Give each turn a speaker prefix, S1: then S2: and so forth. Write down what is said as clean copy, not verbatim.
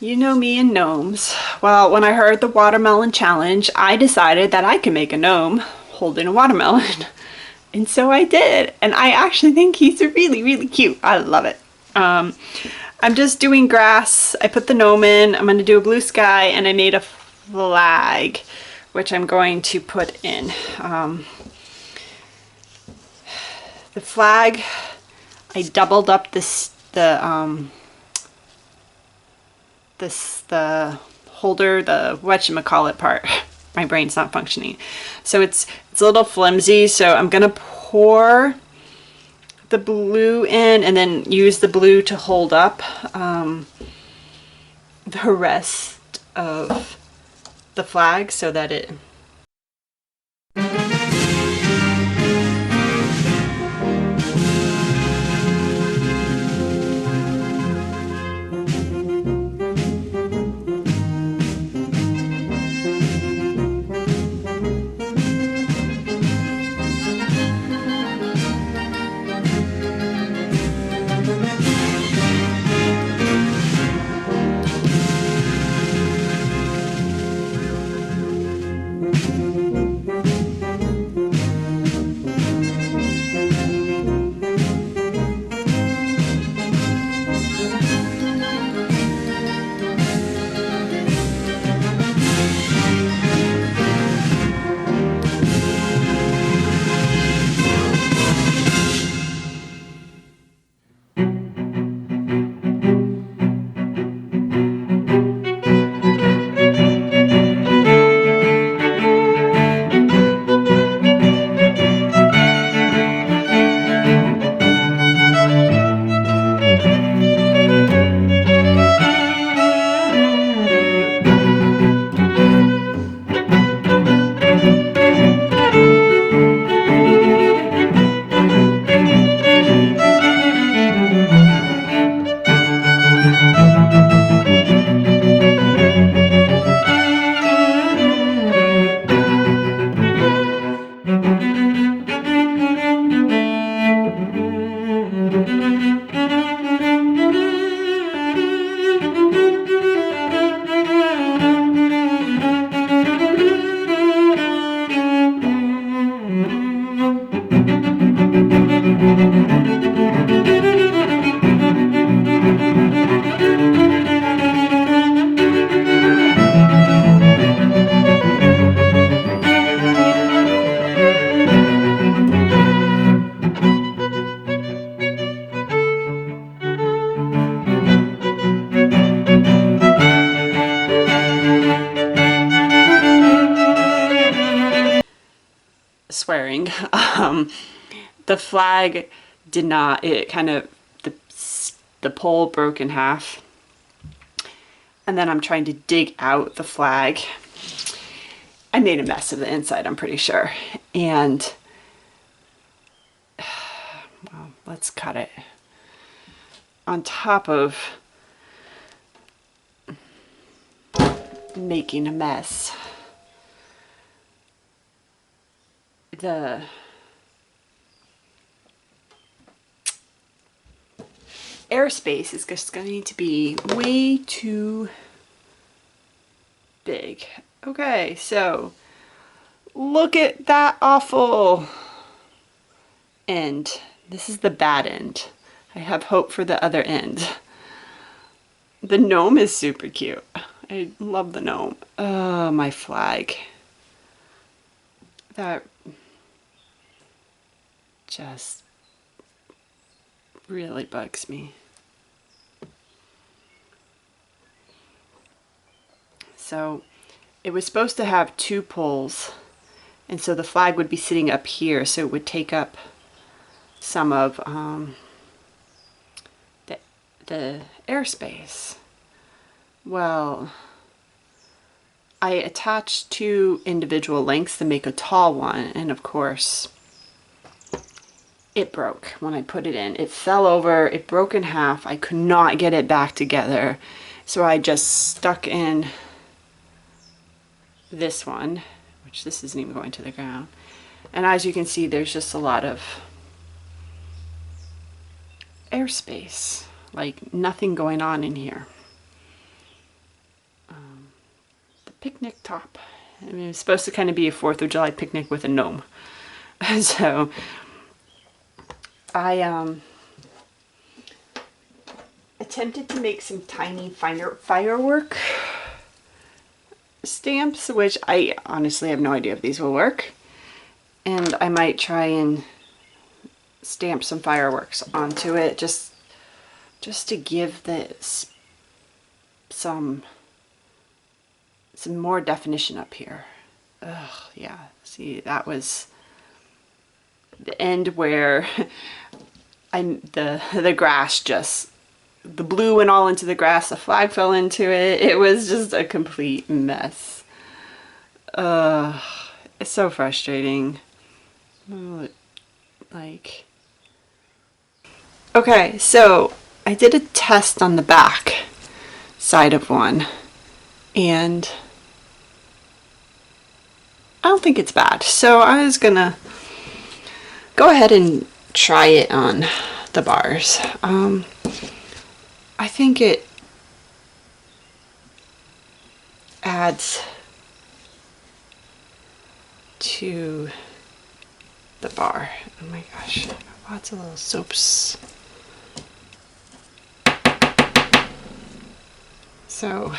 S1: You know me and gnomes. Well, when I heard the watermelon challenge, I decided that I could make a gnome holding a watermelon. And so I did. And I actually think he's really, really cute. I love it. I'm just doing grass. I put the gnome in. I'm going to do a blue sky, and I made a flag, which I'm going to put in. The flag, I doubled up the holder, the whatchamacallit part. My brain's not functioning. So it's a little flimsy, so I'm gonna pour the blue in and then use the blue to hold up the rest of the flag so that it swearing. The flag did not, it kind of, the pole broke in half. And then I'm trying to dig out the flag. I made a mess of the inside, I'm pretty sure. And, well, let's cut it. On top of making a mess, the airspace is just going to be way too big. Okay, so look at that awful end. This is the bad end. I have hope for the other end. The gnome is super cute. I love the gnome. Oh, my flag. That just really bugs me. So it was supposed to have two poles, and so the flag would be sitting up here, so it would take up some of the airspace. Well, I attached two individual lengths to make a tall one, and of course it broke when I put it in. It fell over, it broke in half. I could not get it back together, so I just stuck in this one, which this isn't even going to the ground. And as you can see, there's just a lot of airspace, like nothing going on in here. picnic top. I mean, it's supposed to kind of be a 4th of July picnic with a gnome. So I attempted to make some tiny firework stamps, which I honestly have no idea if these will work. And I might try and stamp some fireworks onto it just to give this some more definition up here. Ugh, yeah. See, that was the end where the grass just, the blue went all into the grass, the flag fell into it. It was just a complete mess. It's so frustrating. Like, okay, so I did a test on the back side of one, and I don't think it's bad. So I was gonna go ahead and try it on the bars. I think it adds to the bar. Oh my gosh, lots of little soaps. So